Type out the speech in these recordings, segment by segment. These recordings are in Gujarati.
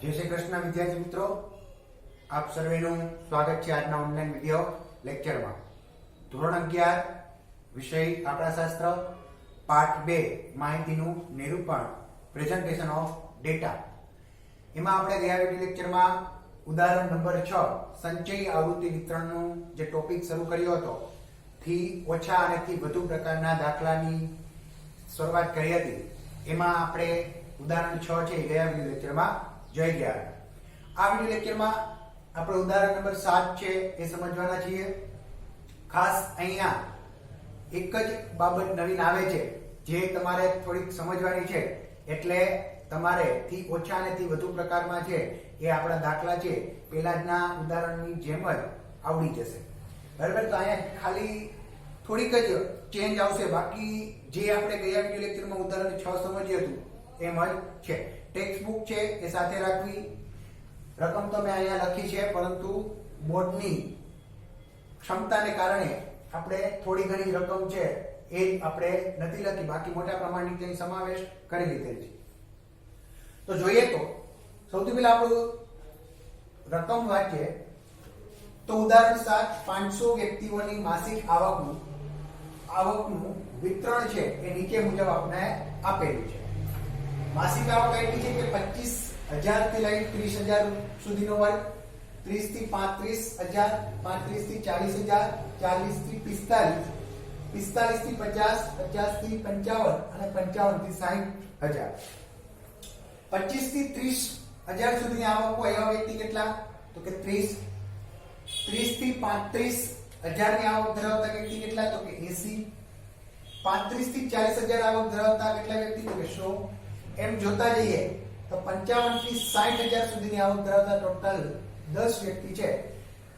जय श्री कृष्ण विद्यार्थी मित्रों, आप सर्वेનું સ્વાગત છે આજના ઓનલાઈન વિડિયો લેક્ચરમાં। ધોરણ 11 વિષય આંકડાશાસ્ત્ર પાઠ 2 માહિતીનું નિરૂપણ પ્રેઝન્ટેશન ઓફ ડેટા। એમાં આપણે ગયા વિડિયો લેક્ચરમાં ઉદાહરણ નંબર 6 સંચય આવૃત્તિ વિતરણનું જે ટોપિક શરૂ કર્યો હતો થી ઓછા અને થી વધુ પ્રકારના દાખલાની શરૂઆત કરી હતી। એમાં આપણે ઉદાહરણ 6 છે ગયા વિડિયો લેક્ચરમાં જોઈ ગયા। આ વિડિયો લેક્ચરમાં આપણે ઉદાહરણ નંબર 7 છે એ સમજવાના છીએ। ખાસ અહીંયા એક જ બાબત નવીન આવે છે જે તમારે થોડીક સમજવાની છે, એટલે તમારે થી ઓછા અને થી વધુ પ્રકારમાં છે એ આપણા દાખલા છે પહેલા જના ઉદાહરણની જેમ જ આવડી જશે, બરાબર। તો અહીંયા ખાલી થોડીક જ ચેન્જ આવશે, બાકી જે આપણે ગયા વિડિયો લેક્ચરમાં ઉદાહરણ 6 સમજ્યું હતું એમ જ છે। ટેક્સ્ટ બુક છે એ સાથે રાખવી। રકમ તો મેં અહીંયા લખી છે, પરંતુ બોર્ડની ક્ષમતાને કારણે આપણે થોડી ઘણી રકમ છે એ આપણે નથી લખી, બાકી મોટા પ્રમાણની તેનો સમાવેશ કરી લીધેલ છે। તો જોઈએ તો સૌથી પહેલા આપણું રકમ વાંચીએ તો ઉદાહરણ 7 500 વ્યક્તિઓની માસિક આવકનું વિતરણ છે એ નીચે મુજબ આપણે આપેલું છે। मासिक आवक એટલી છે કે 25,000 થી લઈને 30,000 સુધીનો વર્ગ, 30 થી 35,000, 35 થી 40,000, 40 થી 45, 45 થી 50, 50 થી 55 અને 55 થી 60,000। 25 થી 30,000 સુધીની આવક હોય એવા વ્યક્તિ કેટલા? તો કે 30। 30 થી 35,000 ની આવક ધરાવતા વ્યક્તિ કેટલા? તો કે 80। 35 થી 40,000 આવક ધરાવતા કેટલા વ્યક્તિ? તો કે 100। એમ જોતા જઈએ તો 55 થી 60,000 સુધીની આવક ધરાવતા ટોટલ 10 વ્યક્તિ છે।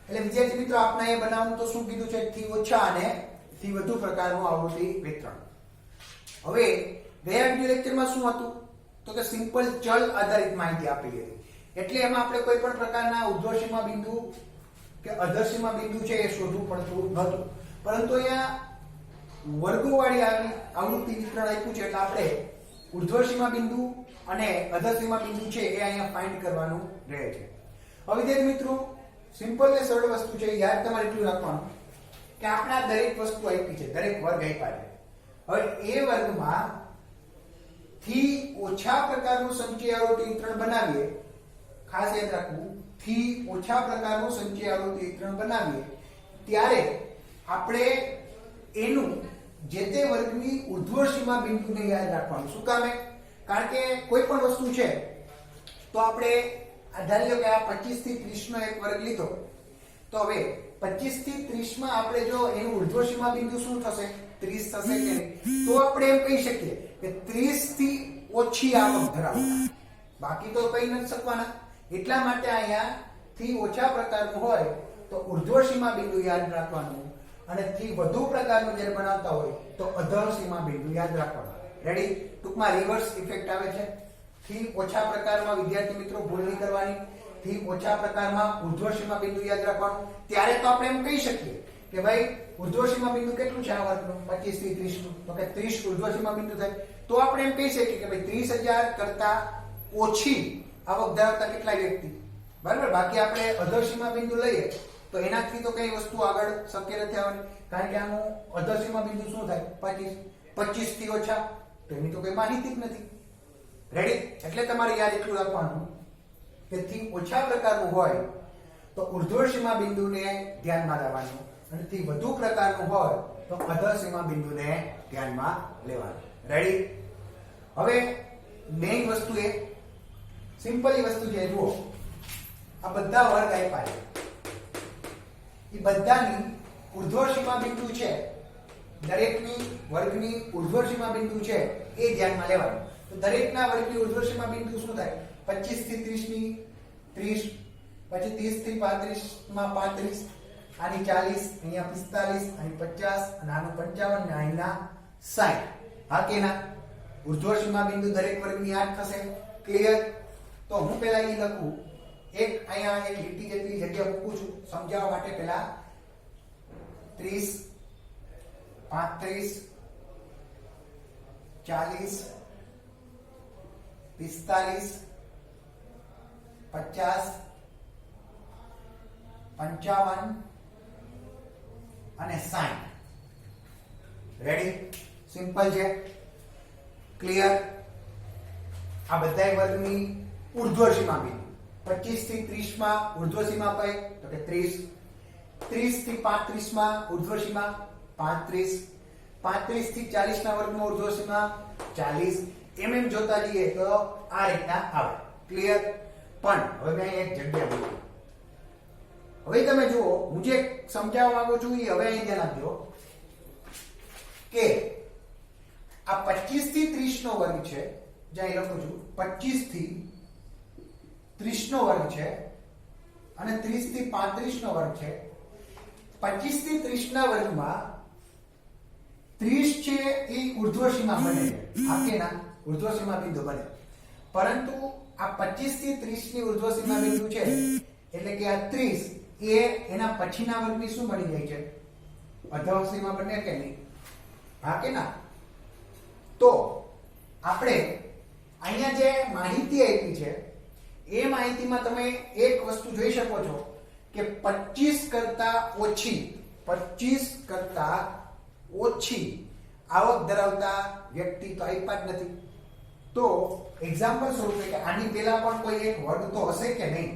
એટલે વિદ્યાર્થી મિત્રો, આપણે એ બનાવવાનું તો શું કીધું છે? થી ઓછા અને થી વધુ પ્રકારનું આવૃત્તિ વિતરણ। હવે ગયા વિડિયો લેક્ચરમાં શું હતું? તો કે સિમ્પલ ચલ આધારિત માહિતી આપેલી હતી, એટલે એમાં આપણે કોઈ પણ પ્રકારના ઉર્ધ્વસીમા બિંદુ કે અધરસીમા બિંદુ છે એ શોધવું પડતું નહોતું, પરંતુ અહીંયા વર્ગોવાળી આવૃત્તિ વિતરણ આપ્યું છે, એટલે આપણે ઉર્ધ્વસીમા બિંદુ અને અધરસીમા બિંદુ છે એ અહીંયા ફાઇન્ડ કરવાનું રહે છે। હવે વિદ્યાર્થી મિત્રો, સિમ્પલ ને સરળ વસ્તુ છે, યાદ તમારે એટલું રાખવાનું કે આપણે આ દરેક વસ્તુ આપી છે, દરેક વર્ગ આપ્યા છે। હવે એ વર્ગમાં થી ઓછા પ્રકારનું સંચય આવૃત્તિ વિતરણ બનાવીએ, ખાસ યાદ રાખવું, થી ઓછા પ્રકારનું સંચય આવૃત્તિ વિતરણ બનાવીએ ત્યારે આપણે એનું જે તે વર્ગની ઉર્ધ્વસીમા બિંદુને યાદ રાખવાનું। શું કામે? કારણ કે કોઈ પણ વસ્તુ છે તો આપણે ધારી લો કે આ 25 થી 30 નો એક વર્ગ લીધો, તો હવે 25 થી 30 માં આપણે જો એનું ઉર્ધ્વસીમા બિંદુ શું થશે? 30 થશે કે નહીં? તો આપણે એમ કહી શકીએ કે 30 થી ઓછી આવક ધરાવતા, બાકી તો કહી નથી શકવાના। એટલા માટે અહીંયા થી ઓછા પ્રકારનું હોય તો ઉર્ધ્વસીમા બિંદુ યાદ રાખવાનું, અને થી વધુ પ્રકારનું જે બનાવતા હોય તો અધરસીમા બિંદુ યાદ રાખવાનું। રેડી? ટૂંકમાં રિવર્સ ઇફેક્ટ આવે છે। થી ઓછા પ્રકારમાં વિદ્યાર્થી મિત્રો ભૂલ નહીં કરવાની, થી ઓછા પ્રકારમાં ઉર્ધ્વસીમા બિંદુ યાદ રાખવાનું। ત્યારે તો આપણે એમ કહી શકીએ કે ભાઈ ઉર્ધ્વસીમા બિંદુ કેટલું છે આ વર્ગનું? 25 થી 30 નું, તો કે 30 ઉર્ધ્વસીમા બિંદુ થાય। તો આપણે એમ કહી શકીએ કે ભાઈ 30,000 કરતા ઓછી આવક ધરાવતા કેટલા વ્યક્તિ, બરાબર। બાકી આપણે અધરસીમા બિંદુ લઈએ તો એનાથી તો કઈ વસ્તુ આગળ શક્ય નથી આવવાની, કારણ કે આનું અધરસીમા બિંદુ શું થાય? 25 થી ઓછા, તો એની તો કઈ માહિતી જ નથી। રેડી? એટલે તમારે યાદ એટલું રાખવાનું કે થી ઓછા પ્રકારનું હોય તો ઉર્ધ્વસીમા બિંદુને ધ્યાનમાં લેવાનું, અને થી વધુ પ્રકારનું હોય તો અધરસીમા બિંદુને ધ્યાનમાં લેવાનું। રેડી? હવે મેઇન વસ્તુ એ સિમ્પલી વસ્તુ છે, જુઓ આ બધા વર્ગ આપ્યા છે, એ બધાની ઉર્ધ્વસીમા બિંદુ છે, દરેકની વર્ગની ઉર્ધ્વસીમા બિંદુ છે એ ધ્યાનમાં લેવાનું। તો દરેકના વર્ગની ઉર્ધ્વસીમા બિંદુ શું થાય? 25 થી 30 ની 30, પછી 30 થી 35 માં 35, આની 40, અહીંયા 45, અહીં 50, અને આનું 55 અને અહીંના 60। હા કે ના? ઉર્ધ્વસીમા બિંદુ દરેક વર્ગની 8 થશે। ક્લિયર? તો હું પહેલા એ લખું, એક અહીંયા એક લીટી જેટલી જગ્યા મૂકું છું સમજાવવા માટે। પહેલા 30, 35, 40, 45, 50 55 અને 60 રેડી સિમ્પલ છે ક્લિયર આ બધાય વર્ગની ઉર્ધ્વ સીમા બિંદુ 25 થી 30 માં ઉર્ધ્વ સીમા કઈ તો કે 30 30 થી 35 માં ઉર્ધ્વ સીમા 35 35 થી 40 ના વર્ગમાં ઉર્ધ્વ સીમા 40 એમ જોતા જઈએ તો આ રીતના આવે ક્લિયર પણ હવે મેં એક જગ્યા મૂકી હવે તમે જુઓ હું જે સમજાવવા માંગુ છું એ હવે અહીં ધ્યાન આપજો કે આ 25 થી 30 નો વર્ગ છે જ્યાં લખું છું 25 થી 30 નો વર્ગ છે અને 30 થી 35 નો વર્ગ છે 25 થી 30 ના વર્ગમાં 30 છે એ ઉર્ધ્વ સીમા બને છે આ કે ના ઉર્ધ્વ સીમા બિંદુ બને પરંતુ આ 25 થી 30 ની ઉર્ધ્વ સીમા બિંદુ છે એટલે કે આ 30 એ એના પછીના વર્ગની શું બની જાય છે અધઃ સીમા બને કે નહીં હા કે ના તો આપણે અહીંયા જે માહિતી આપી છે એ માહિતીમાં તમે એક વસ્તુ જોઈ શકો છો કે 25 કરતા ઓછી આવક ધરાવતા વ્યક્તિ તો આપ્યા જ નથી તો એક્ઝામ્પલ સ્વરૂપે કે આની પહેલા પણ કોઈ એક વર્ગ તો હશે કે નહીં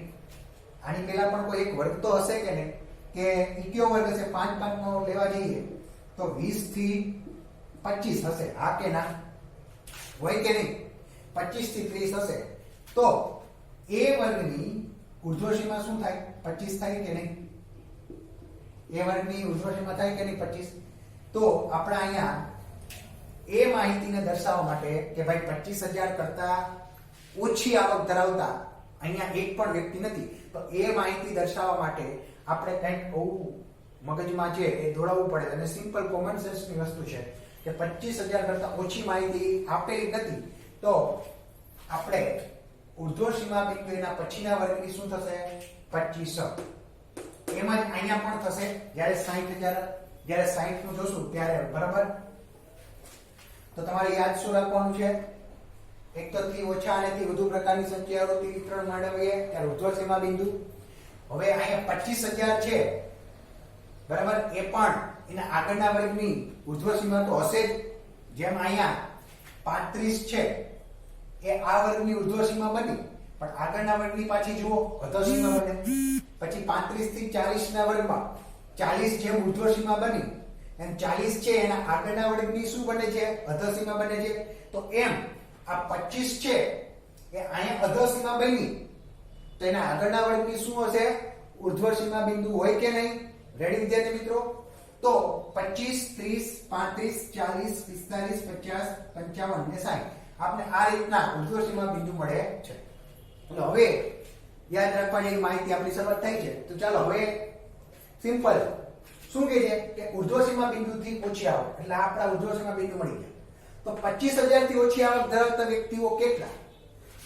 આની પહેલા પણ કોઈ એક વર્ગ તો હશે કે નહીં કે કયો વર્ગ હશે 5 5 નો લેવા જઈએ તો 20 થી 25 હશે હા કે ના હોય કે નહીં 25 થી 30 હશે તો એ વર્ગની ઉર્ધ્વ સીમા શું થાય 25 થાય કે નહીં એ વર્ગની ઉર્ધ્વ સીમા થાય કે નહીં 25 તો આપણે અહીંયા એ માહિતીને દર્શાવવા માટે કે ભાઈ 25000 કરતા ઓછી આવક ધરાવતા અહીંયા એક પણ વ્યક્તિ નથી તો એ માહિતી દર્શાવવા માટે આપણે કંઈક આવું મગજમાં છે એ દોડાવવું પડે અને સિમ્પલ કોમન સેન્સની વસ્તુ છે કે 25000 કરતા ઓછી માહિતી આપેલી નથી તો આપણે ઉર્ધ્વ સીમા બિંદુ એના પછીના વર્ગની શું થશે 25 એમ જ અહીંયા પણ થશે જ્યારે 60 નું જોશું ત્યારે બરાબર તો તમારે યાદ શું રાખવાનું છે એક તો થી ઓછા અને થી વધુ પ્રકારની સંખ્યાઓથી વિતરણ મેળવીએ ત્યારે ઉર્ધ્વ સીમા બિંદુ હવે અહીંયા 25000 છે બરાબર એ પણ એના આગળના વર્ગની ઉર્ધ્વ સીમા તો હશે જ જેમ અહીંયા 35 છે એ આ વર્ગની ઉર્ધ્વ સીમા બની પણ આગળના વર્ગની પાછી જુઓ અધઃ સીમા બને પછી 35 થી 40 ના વર્ગમાં 40 જેમ ઉર્ધ્વ સીમા બની એમ 40 છે એના આગળના વર્ગની શું બને છે અધઃ સીમા બને છે તો એમ આ 25 છે એ અહીંયા અધઃ સીમા બની તો એના આગળના વર્ગની શું હશે ઉર્ધ્વ સીમા બિંદુ હોય કે નહીં રેડી વિદ્યાર્થી મિત્રો તો 25 30 35 40 45 50 55 અને 60 આપણે આ રીતના ઉર્ધ્વ સીમા બિંદુ મળે છે એટલે હવે યાદ રાખવાની માહિતી આપણી શરૂઆત થઈ છે તો ચાલો હવે સિમ્પલ શું કહે છે કે ઉર્ધ્વ સીમા બિંદુથી ઓછી આવક એટલે આપણા ઉર્ધ્વ સીમા બિંદુ મળી ગયા તો 25000 થી ઓછી આવક ધરાવતા વ્યક્તિઓ કેટલા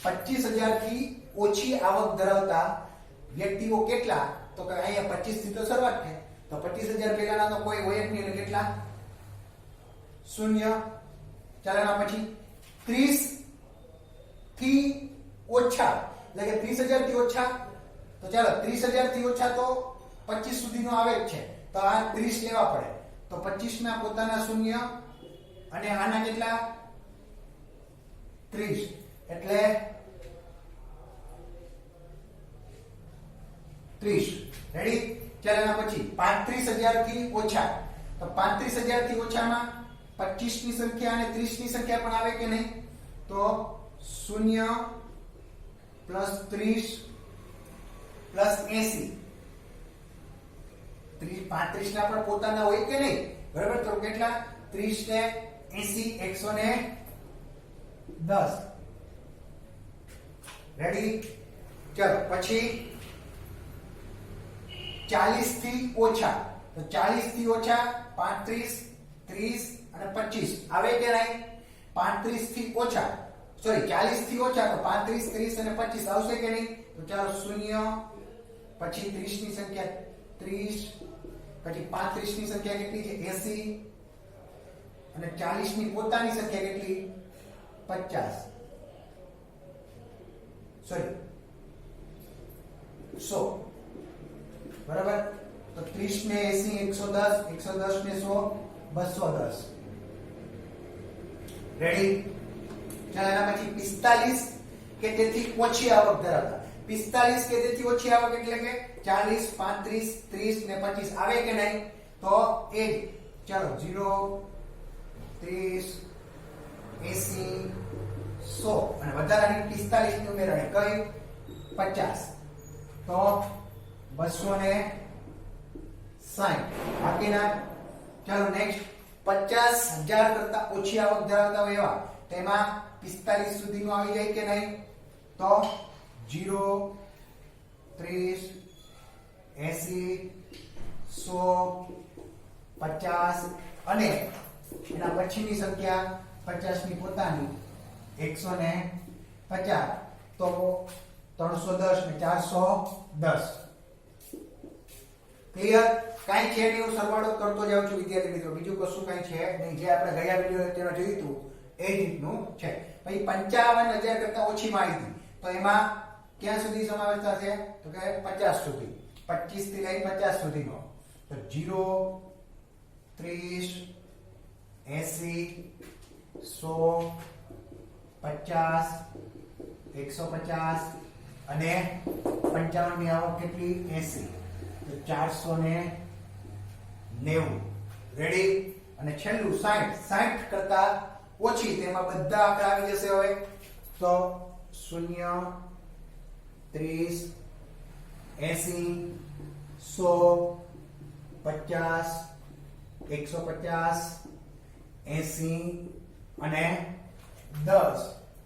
25000 થી ઓછી આવક ધરાવતા વ્યક્તિઓ કેટલા તો કે અહીંયા 25 થી તો શરૂઆત છે તો 25000 પહેલાના તો કોઈ હોય જ નહીં એટલે કેટલા શૂન્ય ચાલના પછી 30 થી ઓછા એટલે કે 30000 થી ઓછા તો ચાલો 30000 થી ઓછા તો 25 સુધીનો આવે જ છે તો આ 30 લેવા પડે તો 25 ના પોતાના શૂન્ય અને આના કેટલા 30 એટલે 30 રેડી ચાલો એના પછી 35000 થી ઓછા તો 35000 થી ઓછામાં 25 ની સંખ્યા અને 30 ની સંખ્યા પણ આવે કે નહીં તો 0 પ્લસ 30 પ્લસ 80 35 ના પણ પોતાના હોય કે નહીં બરાબર તો કેટલા 30 ને 80 110 રેડી ચાલો પછી 40 થી ઓછા તો 40 થી ઓછા 35 30 અને 25 આવે કે નહીં 35 થી ઓછા સોરી 40 થી ઓછા તો 35 30 અને 25 આવશે કે નહીં તો ચાલો 0 પછી 30 ની સંખ્યા 30 પછી 35 ની સંખ્યા કેટલી છે 80 અને 40 ની પોતાની સંખ્યા કેટલી 50 સોરી 100 બરાબર તો 30 ને 80 110 110 ને 100 210 રેડી ચાલો એના પછી 45 કે તેથી ઓછી આવક ધરાવતા 45 કે તેથી ઓછી આવક એટલે કે 40 35 30 ને 25 આવે કે નહીં તો એ જ ચાલો 0 30 80 100 અને વધારાની 45 ની ઉમેરાણી કઈ 50 તો 260 બાકીના ચાલો નેક્સ્ટ 50,000 કરતા ઓછી આવક ધરાવતા હોય એવા તેમાં 45 સુધીનું આવી જાય કે નહીં તો 0 30 80 100 50 અને એના પછીની સંખ્યા 50 ની પોતાની 150 તો 310 ને 410 ક્લિયર કાઈ છે નહીં હું સરવાળો કરતો જાઉં છું વિદ્યાર્થી મિત્રો બીજું કશું કાઈ છે નહીં જે આપણે ગયા વિડિયો તેમાં જોયું હતું એ રીતનું છે પછી 55,000 કરતા ઓછી માહિતી તો એમાં ક્યાં સુધી સમાવેશ થશે તો કે 50 સુધી 25 થી લઈ 50 સુધીનો તો 0 30 80 100 50 150 અને 55 ની આવક કેટલી 80 તો 490 રેડી અને છેલ્લું 60 કરતા ઓછી તેમાં બધા આંકડા આવી જશે હવે તો 0 30 80 100 50 150 80 અને 10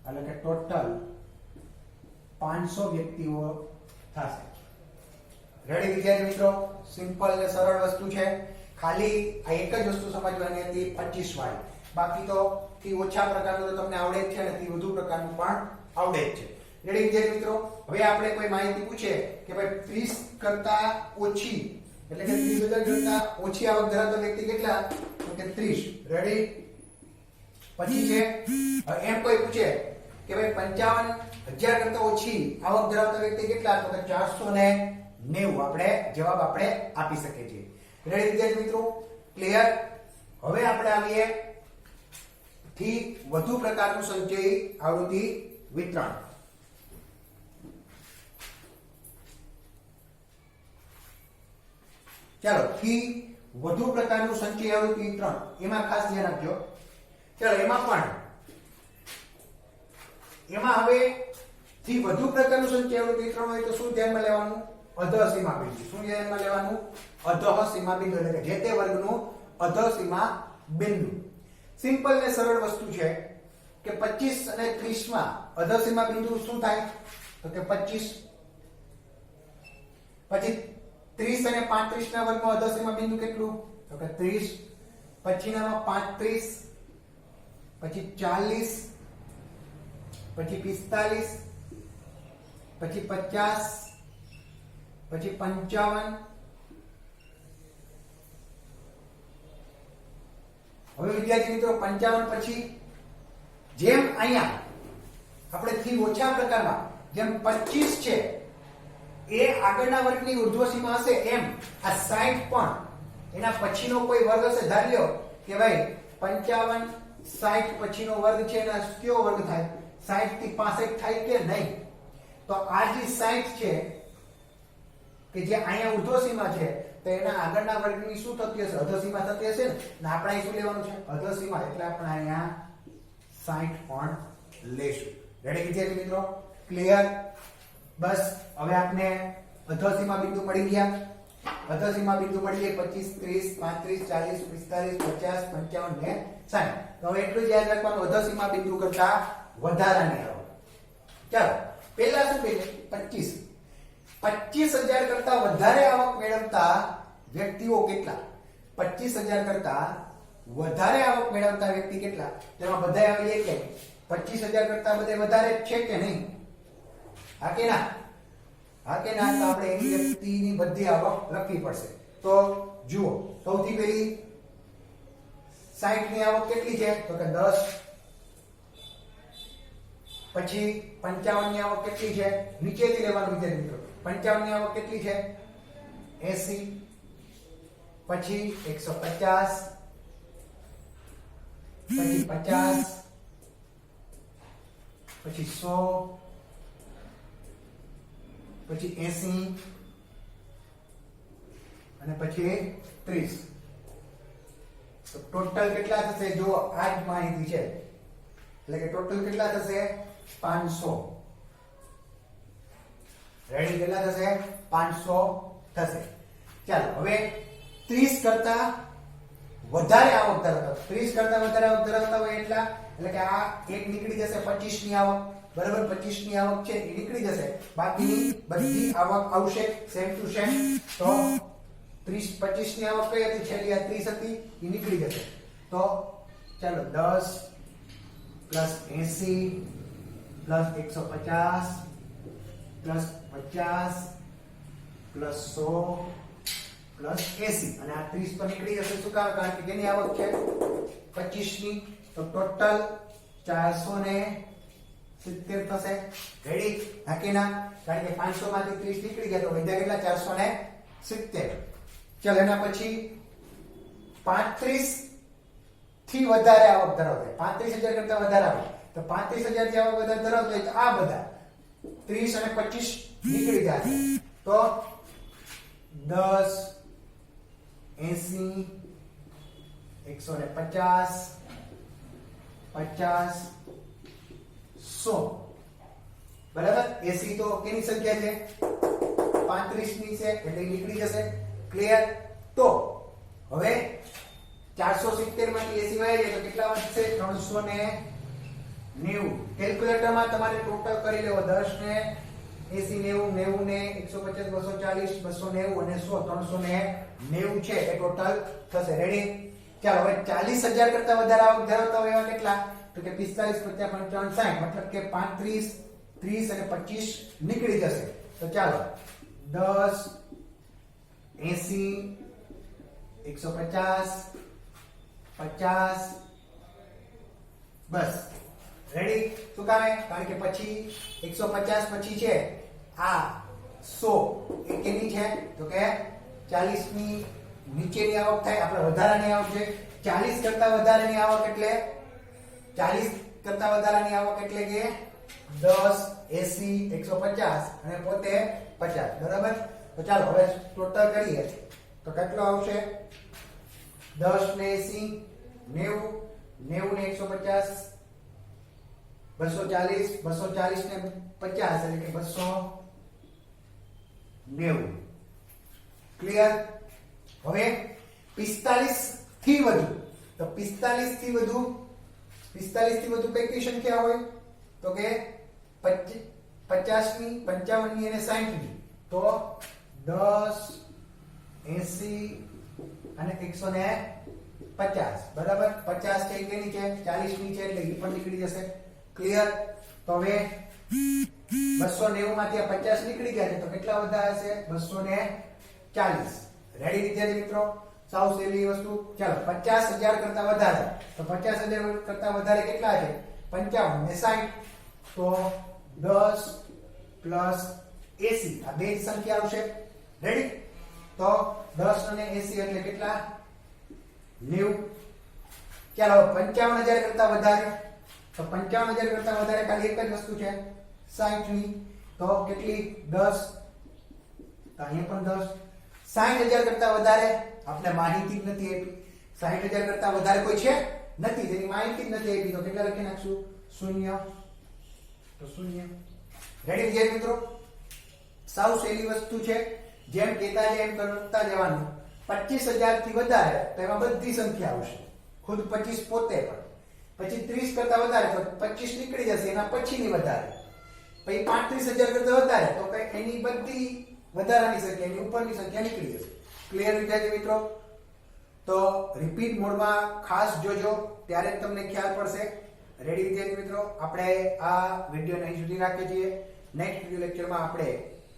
એટલે કે ટોટલ 500 વ્યક્તિઓ થશે રેડી વિદ્યાર્થી મિત્રો સિમ્પલ અને સરળ વસ્તુ છે ખાલી આ એક જ વસ્તુ સમજવાની હતી 25 વાળી બાકી તો થી ઓછા પ્રકારનું તો તમને આવડે જ છે અને થી વધુ પ્રકારનું પણ આવડે જ છે રેડી વિદ્યાર્થી મિત્રો હવે આપણે કોઈ માહિતી પૂછે કે ભાઈ 30 કરતા ઓછી એટલે કે 30,000 કરતા ઓછી આવક ધરાવતો વ્યક્તિ કેટલા તો કે 30 રેડી પછી છે એમ કોઈ પૂછે કે ભાઈ 55,000 કરતા ઓછી આવક ધરાવતો વ્યક્તિ કેટલા તો કે 490 આપણે જવાબ આપણે આપી શકીએ છીએ રેડી વિદ્યાર્થી મિત્રો ક્લિયર હવે આપણે આવીએ થી વધુ પ્રકારનું સંચય આવૃત્તિ વિતરણ ચાલો થી વધુ પ્રકારનું સંચય આવૃત્તિ વિતરણ એમાં ખાસ ધ્યાન આપજો ચાલો એમાં હવે થી વધુ પ્રકારનું સંચય આવૃત્તિ વિતરણ હોય તો શું ધ્યાનમાં લેવાનું અધઃસીમા બિંદુ શું ધ્યાનમાં લેવાનું અધઃસીમા બિંદુ એટલે કે જે તે વર્ગનું અધઃસીમા બિંદુ સિમ્પલ ને સરળ વસ્તુ છે કે 25 અને 30 માં અધઃસીમા બિંદુ શું થાય તો કે 25 પછી 30 અને 35 ના વર્ગમાં અધઃસીમા બિંદુ કેટલું તો કે 30 પછીનામાં 35 પછી 40 પછી 45 પછી 50 પછી 55 હવે વિદ્યાર્થી મિત્રો 55 પછી જેમ અહીંયા આપણે થી ઓછા પ્રકારમાં જેમ 25 છે એ આગળના વર્ગની ઉર્ધ્વ સીમા હશે એમ આ 60 પણ એના પછીનો કોઈ વર્ગ હશે ધારી લ્યો કે ભાઈ 55 60 પછીનો વર્ગ છે એના કયો વર્ગ થાય 60 થી 65 થાય કે નહીં તો આ જે 60 છે કે જે અહીંયા ઉર્ધ્વ સીમા છે તો એના આગળના વર્ગની શું થતી હશે અધઃસીમા થતી હશે ને આપણે અહીં શું લેવાનું છે અધઃસીમા એટલે આપણે અહીંયા 60 પણ લેશું રેડી વિદ્યાર્થી મિત્રો ક્લિયર બસ હવે આપને અધઃસીમા બિંદુ મળી ગયા અધઃસીમા બિંદુ મળી ગયા 25 30 35 40 50 55 ને 60 તો હવે એટલું જ યાદ રાખવાનું અધઃસીમા બિંદુ કરતા વધારાની આવક ચાલો પહેલા શું કહીએ 25,000 કરતા વધારે આવક મેળવતા વ્યક્તિઓ કેટલા 25,000 કરતા વધારે આવક મેળવતા વ્યક્તિ કેટલા તેમાં બધા આવી જાય કે 25,000 કરતા બધે વધારે છે કે નહીં હા કે ના તો આપણે એની વ્યક્તિની બધી આવક લખવી પડશે તો જુઓ સૌથી પહેલી 60 ની આવક કેટલી છે તો કે 10 પછી 55 ની આવક કેટલી છે નીચેથી લેવાનું વિદ્યાર્થી મિત્રો 55 ની આવક કેટલી છે 80, પછી 150, પછી 50, પછી 100, પછી 80 અને પછી 30. તો ટોટલ કેટલા થશે જો આ જ માહિતી છે એટલે કે ટોટલ કેટલા થશે 500. રેડી કેટલા થશે 500 થશે. ચાલો હવે 30 કરતા વધારે આવક ધરાવતા 30 કરતા વધારે આવક ધરાવતા હોય એટલા એટલે કે આ એક નીકળી જશે 25 ની આવક બરાબર 25 ની આવક છે એ નીકળી જશે બાકીની બધી આવક આવશે સેમ ટુ સેમ. તો 30 25 ની આવક કઈ હતી છેલ્લી આ 30 હતી એ નીકળી જશે. તો ચાલો 10 plus 80 plus 150 plus 50 plus 100 plus 80 અને આ 30 તો નીકળી જશે શું કારણ કે કેની આવક છે 25 ની. તો ટોટલ 470 થશે. રેડી હાકીના કારણ કે 500 માંથી 30 નીકળી ગયા તો વધ્યા કેટલા 470. ચાલ એના પછી 35 થી વધારે આવક ધરાવતા 35000 કરતા વધારે આવક તો 35000 થી આવક વધારે ધરાવતા હોય તો આ બધા 30 અને 25 નીકળી જાય તો 10 80 150 50 100 બરાબર. 80 તો કેની સંખ્યા છે 35 ની છે એટલે નીકળી જશે. ક્લિયર. તો હવે 470 માંથી 80 વાય જાય તો કેટલા વધશે 390. કેલ્ક્યુલેટરમાં તમારે ટોટલ કરી લેવો 10 ને 80 90 90 ને 150 240 290 અને 100 390 છે એ ટોટલ થશે. રેડી. ચાલો હવે 40000 કરતા વધારે આવક ધરાવતા હોય એવા કેટલા તો કે 45 50 55 60 મતલબ કે 35 30 અને 25 નીકળી જશે. તો ચાલો 10 80 150 50 બસ. રેડી. શું કામે કારણ કે પછી 150 પછી છે આ 100 એ કેની છે તો કે 40 ની નીચેની આવક થાય આપણે વધારાની આવક છે 40 કરતા વધારાની આવક એટલે 40 કરતા વધારાની આવક એટલે કે 10 80 150 અને પોતે 50 બરાબર. તો ચાલો હવે ટોટલ કરીએ તો કેટલો આવશે 10 ને 80 90 ને 150 240 240 ને 50 એટલે કે 290. ક્લિયર. હવે 45 થી વધુ તો 45 થી વધુ કઈ કઈ સંખ્યા હોય તો કે 50 ની 55 ની અને 60 ની તો 10 80 અને 150 બરાબર. 50 છે કેની છે 40 ની છે એટલે એ પણ નીકળી જશે. ક્લિયર. તો હવે 290 માંથી આ 50 નીકળી ગયા છે તો કેટલા વધ્યા હશે 240. રેડી વિદ્યાર્થી મિત્રો. સાવ સહેલી વસ્તુ. ચાલો 50000 કરતા વધારે તો 50000 કરતા વધારે કેટલા છે 55 ને 60 તો 10 પ્લસ 80 આ બે સંખ્યા આવશે. રેડી. તો 10 અને 80 એટલે કેટલા 90. ચાલો 55000 કરતા વધારે તો 55000 કરતા વધારે ખાલી એક જ વસ્તુ છે 60 ની તો કેટલી 10 તો અહીંયા પણ 10. 60000 કરતા વધારે આપણે માહિતી જ નથી આપી 60000 કરતા વધારે કોઈ છે નથી જેની માહિતી જ નથી આપી તો કેટલા લખી નાખશું 0 તો 0. રેડી વિદ્યાર્થી મિત્રો. સાવ સહેલી વસ્તુ છે જેમ કહેતા જાય એમ કરતા જવાનું. 25000 થી વધારે તો એમાં બધી સંખ્યા આવશે ખુદ 25 પોતે પણ. પછી 30 કરતા વધારે તો 25 નીકળી જશે એના પછીની વધારે. પછી 35000 કરતા વધારે તો એની બધી વધારાની સંખ્યા એની ઉપરની સંખ્યા નીકળી જશે. ક્લિયર વિદ્યાર્થી મિત્રો. તો રિપીટ મોડમાં ખાસ જોજો ત્યારે જ તમને ખ્યાલ પડશે. રેડી વિદ્યાર્થી મિત્રો. આપણે આ વિડિયોને અહીં સુધી રાખીએ છીએ. નેક્સ્ટ વિડિયો લેક્ચરમાં આપણે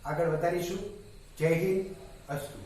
આગળ વધારીશું. જય હિન્દ. અસ્તુ.